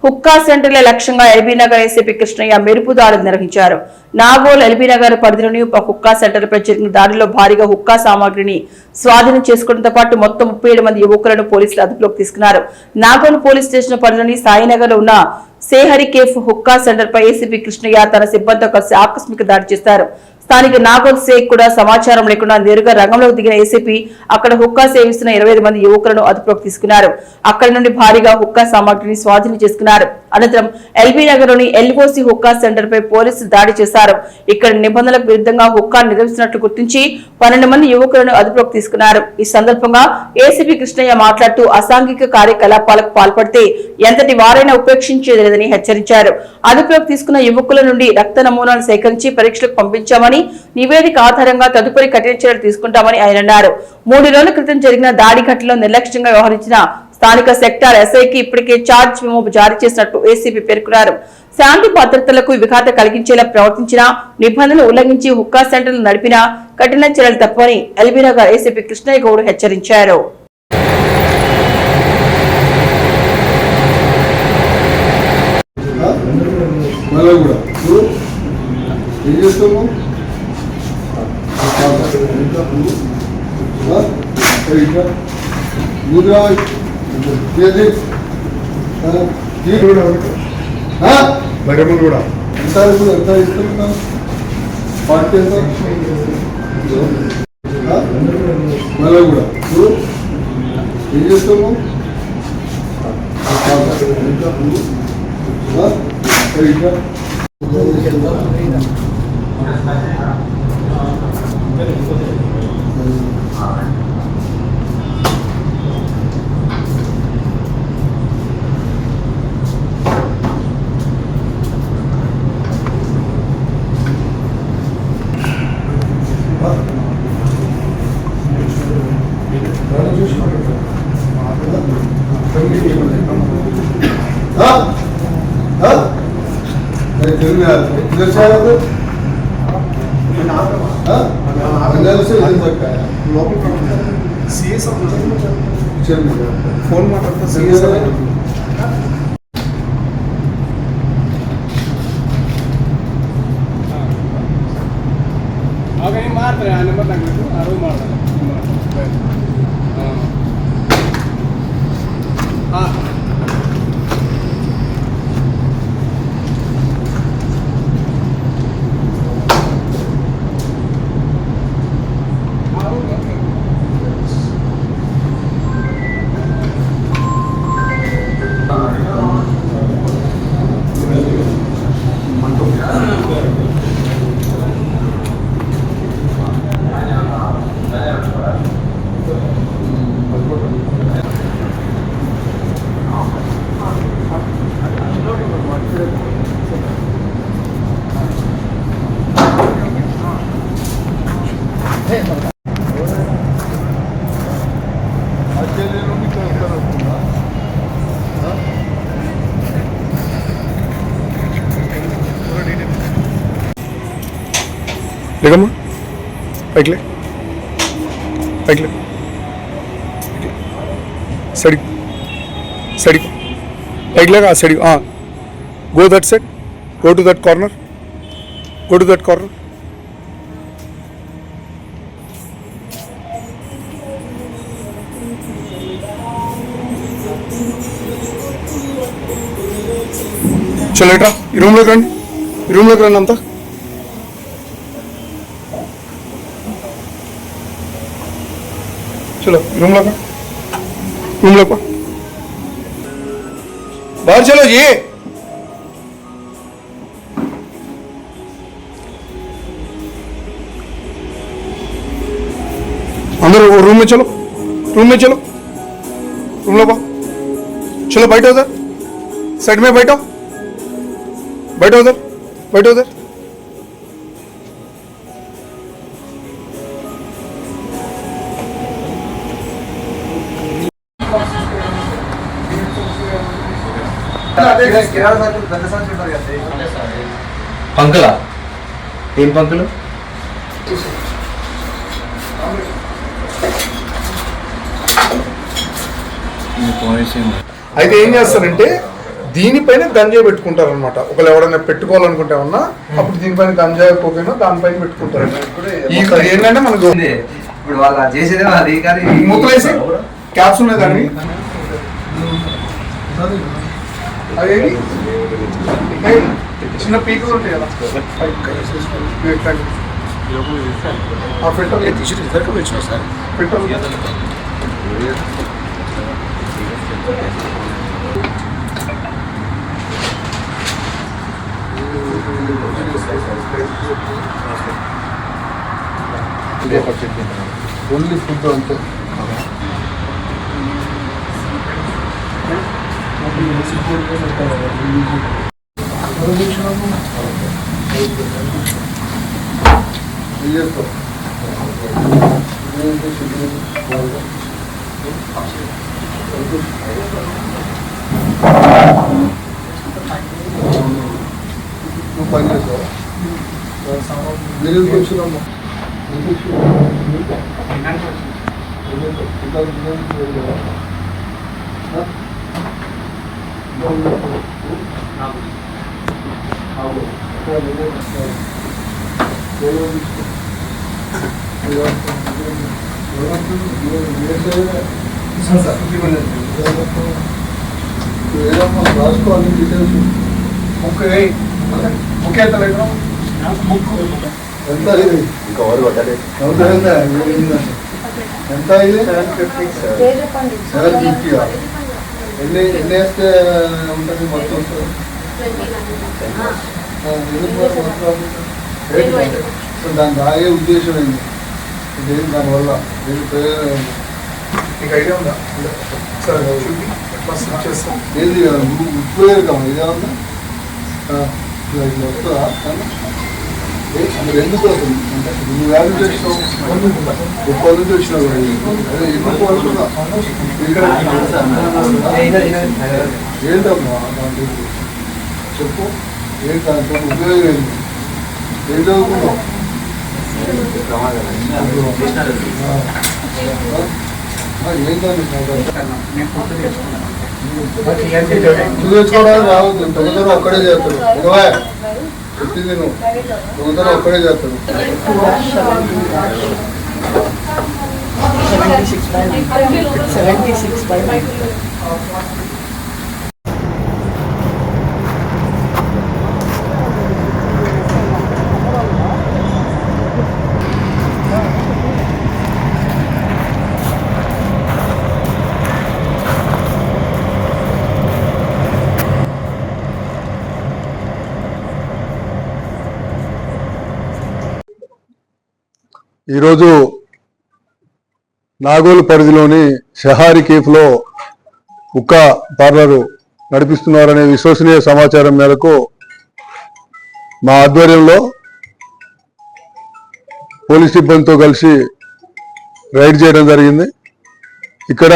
హుక్కా సెంటర్ల లక్ష్యంగా LB Nagar ACP Krishnaiah మెరుపు దాడులు నిర్వహించారు. నాగోల్ ఎల్బీ నగర్ పరిధిలోని హుక్కా సెంటర్లపై జరిగిన దాడిలో భారీగా హుక్కా సామాగ్రిని స్వాధీనం చేసుకోవడంతో పాటు మొత్తం 37 మంది యువకులను పోలీసులు అదుపులోకి తీసుకున్నారు. నాగోల్ పోలీస్ స్టేషన్ పరిధిలోని సాయినగర్ లో ఉన్న సేహరి కేఫ్ హుక్కా సెంటర్ పై ఏసీపీ కృష్ణయ్య తన సిబ్బందితో కలిసి ఆకస్మిక దాడి చేశారు. స్థానిక నాగోల్ షేక్ కూడా సమాచారం లేకుండా నేరుగా రంగంలోకి దిగిన ఏసీపీ అక్కడ హుక్కా సేవిస్తున్న 25 మంది యువకులను అదుపులోకి తీసుకున్నారు. అక్కడి నుండి భారీగా హుక్కా సామాగ్రిని స్వాధీనం చేసుకున్నారు. అనంతరం ఎల్బీ నగర్ లోని ఎల్ఓసి హుక్కా సెంటర్ పై పోలీసులు దాడి చేశారు. ఇక్కడ నిబంధనలకు విరుద్ధంగా హుక్కా నిర్వహిస్తున్నట్లు గుర్తించి 12 మంది యువకులను అదుపులోకి తీసుకున్నారు. ఈ సందర్భంగా ఏసీపీ కృష్ణయ్య మాట్లాడుతూ అసాంఘిక కార్యకలాపాలకు పాల్పడితే ఎంతటి వారైనా ఉపేక్షించేది లేదని హెచ్చరించారు. అదుపులోకి తీసుకున్న యువకుల నుండి రక్త నమూనాలు సేకరించి పరీక్షలకు పంపించామని, నివేదిక ఆధారంగా తదుపరి కఠిన చర్యలు తీసుకుంటామని ఆయన అన్నారు. 3 రోజుల క్రితం జరిగిన దాడి ఘటనలో నిర్లక్ష్యంగా వ్యవహరించిన స్థానిక సెక్టార్ ఎస్ఐకి ఇప్పటికే ఛార్జ్ మెమో జారీ చేసినట్టు ఏసీపీ పేర్కొన్నారు. శాంతి భద్రతలకు విఘాతం కలిగించేలా ప్రవర్తించిన, నిబంధనలు ఉల్లంఘించి హుక్కా సెంటర్లు నడిపిన కఠిన చర్యలు తప్పని ఎల్బీ నగర్ ఏసీపీ కృష్ణయ్య గౌడ్ హెచ్చరించారు. కూడా ఎంత ఇస్తున్నాను పార్టీ ఎంత మళ్ళీ కూడా ఏం చేస్తున్నావు फोन माता सीएस ಮಾಡ್ತಾರೆ ಆ ನಂಬರ್ ತಗೊಂಡು ಅರು ಮಾಡ್ತಾರೆ लेगम्मा पैकले पैकले सड़ी सड़ी पैकलेगा सड़ी हाँ go that side go to that corner go to that corner चलो एट्रा रूम लोग రండి అంతా चलो रूम लगा बाहर चलो जी अंदर रूम में चलो रूम लगा चलो बैठो उधर साइड में बैठो उधर పంకులా ఏం పంకులు అయితే ఏం చేస్తారంటే దీనిపైన గంజాయి పెట్టుకుంటారు అనమాట. ఒకళ్ళు ఎవరైనా పెట్టుకోవాలనుకుంటే ఉన్నా అప్పుడు దీనిపైన గంజాయి పోకైనా దానిపైన పెట్టుకుంటారు. ఏంటంటే మనకు ఇప్పుడు వాళ్ళ చేసేదే అది కానీ మూతలేసి క్యాప్స్ ఉన్నాయి దాన్ని అవి చిన్న పీకులు ఉంటాయి కదా ఫిల్టర్ ఫిల్టర్ ఓన్లీ ఫుడ్ అంతే. పని చేస్తావా మీరు వచ్చినమ్మా ఏదమ్మా రాసుకోవాలి డీటెయిల్స్ బుక్ బుక్ ఎంత లేదు ఎంత ఇది ఎంత ఇది 750 ఎన్ని వేస్తే ఉంటుంది మొత్తం దాన్ని తాగే ఉద్దేశం ఏంటి దేని దానివల్ల దీని ప్రయోజనం ఏంటి మీకు ఐడియా ఉందా సార్ ఏది ఉపయోగం ఇదే ఉందా ఇట్లా వస్తుందా అంటే ఎందుకు వస్తుంది అంటే నువ్వు వ్యాల్యూ చేసినావు గొప్ప నుంచి వచ్చినావు అదే ఎందుకు అనుకున్నా ఇక్కడ ఏంటమ్మా దాంట్లో చెప్పు ఏంటి దాంట్లో ఉపయోగం ఏంటి ఏం చదువుకున్నావు ఏంటండి తెచ్చుకోవడానికి రావద్దు తొందర ఒక్కడే చేస్తాడు చెప్పింది నువ్వు తొందర ఒక్కడే చేస్తాడు ఈరోజు నాగోలు పరిధిలోని షహారి కేఫ్లో ఉక్క పార్లరు నడిపిస్తున్నారనే విశ్వసనీయ సమాచారం మేరకు మా ఆధ్వర్యంలో పోలీస్ సిబ్బందితో కలిసి రైడ్ చేయడం జరిగింది. ఇక్కడ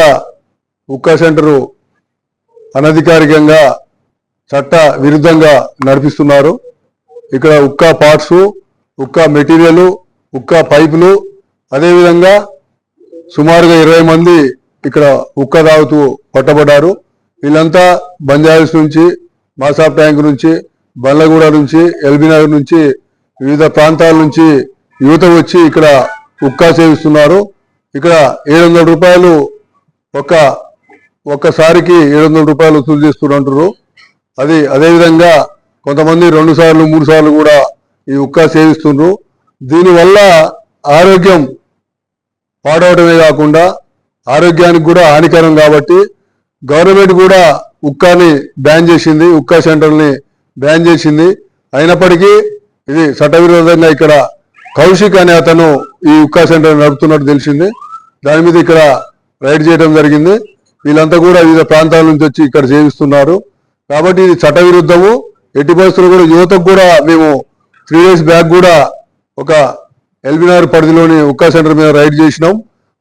ఉక్కా సెంటరు అనధికారికంగా చట్ట విరుద్ధంగా నడిపిస్తున్నారు. ఇక్కడ ఉక్కా పార్ట్స్, ఉక్కా మెటీరియల్, ఉక్కా పైపులు, అదేవిధంగా సుమారుగా 20 మంది ఇక్కడ ఉక్క తాగుతూ పట్టబడ్డారు. వీళ్ళంతా బంజారాస్ నుంచి, మాసాబ్ ట్యాంక్ నుంచి, బండ్లగూడ నుంచి, ఎల్బీ నగర్ నుంచి, వివిధ ప్రాంతాల నుంచి యువత వచ్చి ఇక్కడ ఉక్కా సేవిస్తున్నారు. ఇక్కడ 700 రూపాయలు ఒక్కసారికి 700 రూపాయలు వసూలు చేస్తున్నారు. అదేవిధంగా కొంతమంది 2 సార్లు 3 సార్లు కూడా ఈ ఉక్కా సేవిస్తున్నారు. దీనివల్ల ఆరోగ్యం పాడవడమే కాకుండా ఆరోగ్యానికి కూడా హానికరం కాబట్టి గవర్నమెంట్ కూడా ఉక్కాని బ్యాన్ చేసింది, ఉక్కా సెంటర్ని బ్యాన్ చేసింది. అయినప్పటికీ ఇది చట్టవిరోధంగా ఇక్కడ కౌశిక్ అనే అతను ఈ ఉక్కా సెంటర్ నడుపుతున్నట్టు తెలిసింది. దాని మీద ఇక్కడ రైడ్ చేయడం జరిగింది. వీళ్ళంతా కూడా వివిధ ప్రాంతాల నుంచి వచ్చి ఇక్కడ సేవిస్తున్నారు కాబట్టి ఇది చట్టవిరుద్ధము. ఎట్టి పరిస్థితుల్లో కూడా యువతకు కూడా మేము 3 days బ్యాక్ కూడా ఒక ఎల్బీ నగర్ పరిధిలోని ఉక్కా సెంటర్ మీద రైడ్ చేసినాం.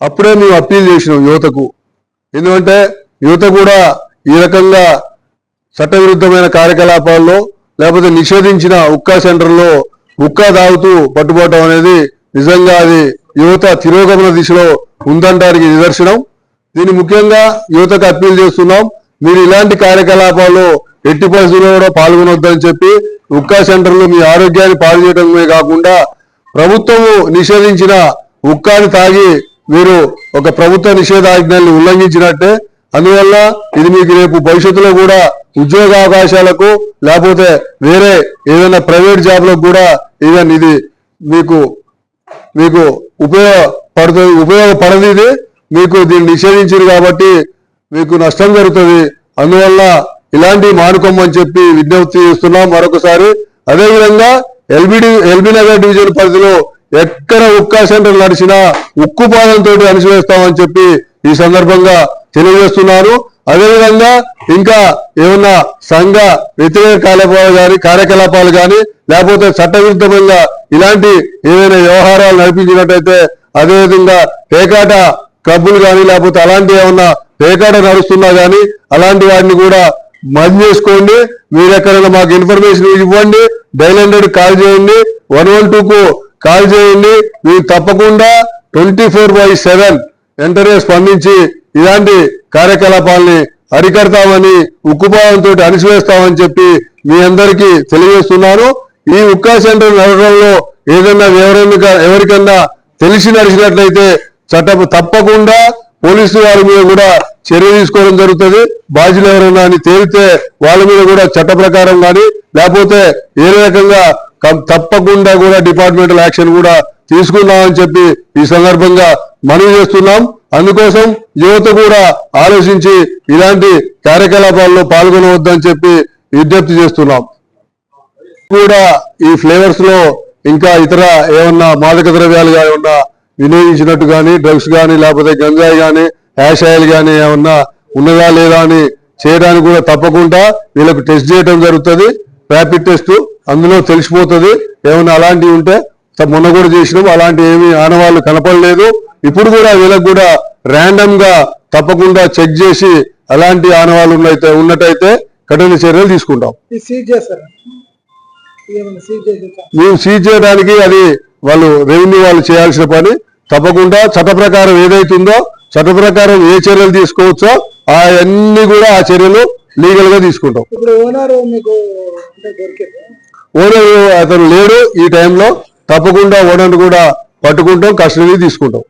అప్పుడే మేము అప్పీల్ చేసినాం యువతకు. ఎందుకంటే యువత కూడా ఈ రకంగా చట్టవిరుద్ధమైన కార్యకలాపాల్లో లేకపోతే నిషేధించిన ఉక్కా సెంటర్లో ఉక్కా తాగుతూ పట్టుబడటం అనేది నిజంగా అది యువత తిరోగమన దిశలో ఉందంటానికి నిదర్శనం. దీన్ని ముఖ్యంగా యువతకు అప్పీల్ చేస్తున్నాం. మీరు ఇలాంటి కార్యకలాపాల్లో ఎట్టి పరిస్థితుల్లో కూడా పాల్గొనొద్దని చెప్పి హుక్కా సెంటర్లు మీ ఆరోగ్యాన్ని పాడు చేయడమే కాకుండా ప్రభుత్వము నిషేధించిన హుక్కాని తాగి మీరు ఒక ప్రభుత్వ నిషేధాజ్ఞల్ని ఉల్లంఘించినట్టే. అందువల్ల ఇది మీకు రేపు భవిష్యత్తులో కూడా ఉద్యోగ అవకాశాలకు లేకపోతే వేరే ఏదైనా ప్రైవేట్ జాబ్లకు కూడా ఈవెన్ ఇది మీకు ఉపయోగపడదు. ఇది మీకు దీన్ని నిషేధించారు కాబట్టి మీకు నష్టం జరుగుతుంది. అందువల్ల ఇలాంటి మానుకోమని చెప్పి విజ్ఞప్తి చేస్తున్నాం మరొకసారి. అదేవిధంగా ఎల్బీ నగర్ డివిజన్ పరిధిలో ఎక్కడ హుక్కా సెంటర్ నడిచినా ఉక్కుపాదంతో అణిచివేస్తామని చెప్పి ఈ సందర్భంగా తెలియజేస్తున్నాను. అదేవిధంగా ఇంకా ఏమన్నా సంఘ వ్యతిరేక కార్యకలాపాలు కానీ లేకపోతే చట్టవిరుద్ధంగా ఇలాంటి ఏదైనా వ్యవహారాలు నడిపించినట్టయితే, అదేవిధంగా పేకాట క్లబ్బులు కానీ లేకపోతే అలాంటి ఏమన్నా పేకాట నడుస్తున్నా కానీ అలాంటి వాటిని కూడా బంద్ చేసుకోండి. మీరు ఎక్కడైనా మాకు ఇన్ఫర్మేషన్ ఇవ్వండి, డైల్ 100 కాల్ చేయండి, 112కు కాల్ చేయండి. మీరు తప్పకుండా 24/7 వెంటనే స్పందించి ఇలాంటి కార్యకలాపాలని అరికడతామని ఉక్కుపాదంతో అణిచివేస్తామని చెప్పి మీ అందరికీ తెలియజేస్తున్నాను. ఈ హుక్కా సెంటర్ నడవడంలో ఏదైనా ఎవరికన్నా తెలిసి నడిచినట్లయితే తప్పకుండా పోలీసు వారి మీద కూడా చర్య తీసుకోవడం జరుగుతుంది. బాధ్యులు ఎవరైనా అని తేలితే వాళ్ళ మీద కూడా చట్ట ప్రకారం కానీ లేకపోతే ఏ రకంగా తప్పకుండా కూడా డిపార్ట్మెంటల్ యాక్షన్ కూడా తీసుకుందామని చెప్పి ఈ సందర్భంగా మనవి చేస్తున్నాం. అందుకోసం యువత కూడా ఆలోచించి ఇలాంటి కార్యకలాపాల్లో పాల్గొనవద్దని చెప్పి విజ్ఞప్తి చేస్తున్నాం. కూడా ఈ ఫ్లేవర్స్ లో ఇంకా ఇతర ఏమన్నా మాదక ద్రవ్యాలు ఏమన్నా వినియోగించినట్టు కానీ డ్రగ్స్ కానీ లేకపోతే గంజాయి కానీ హ్యాష్ ఆయిల్ కానీ ఏమన్నా ఉన్నదా లేదా అని చేయడానికి కూడా తప్పకుండా వీళ్ళకు టెస్ట్ చేయడం జరుగుతుంది. ర్యాపిడ్ టెస్ట్ అందులో తెలిసిపోతుంది. ఏమన్నా అలాంటివి ఉంటే మొన్న కూడా చేసినాం, అలాంటి ఏమి ఆనవాళ్ళు కనపడలేదు. ఇప్పుడు కూడా వీళ్ళకు కూడా ర్యాండమ్ గా తప్పకుండా చెక్ చేసి అలాంటి ఆనవాళ్ళు ఉన్నట్టయితే కఠిన చర్యలు తీసుకుంటాం. మేము సీజ్ చేయడానికి అది వాళ్ళు రెవెన్యూ వాళ్ళు చేయాల్సిన పని. తప్పకుండా చట్ట ప్రకారం ఏదైతుందో చట్ట ప్రకారం ఏ చర్యలు తీసుకోవచ్చో అవన్నీ కూడా ఆ చర్యలు లీగల్ గా తీసుకుంటాం. ఓనర్ అతను లేడు ఈ టైంలో, తప్పకుండా ఓనర్ కూడా పట్టుకుంటాం, కస్టడీ తీసుకుంటాం.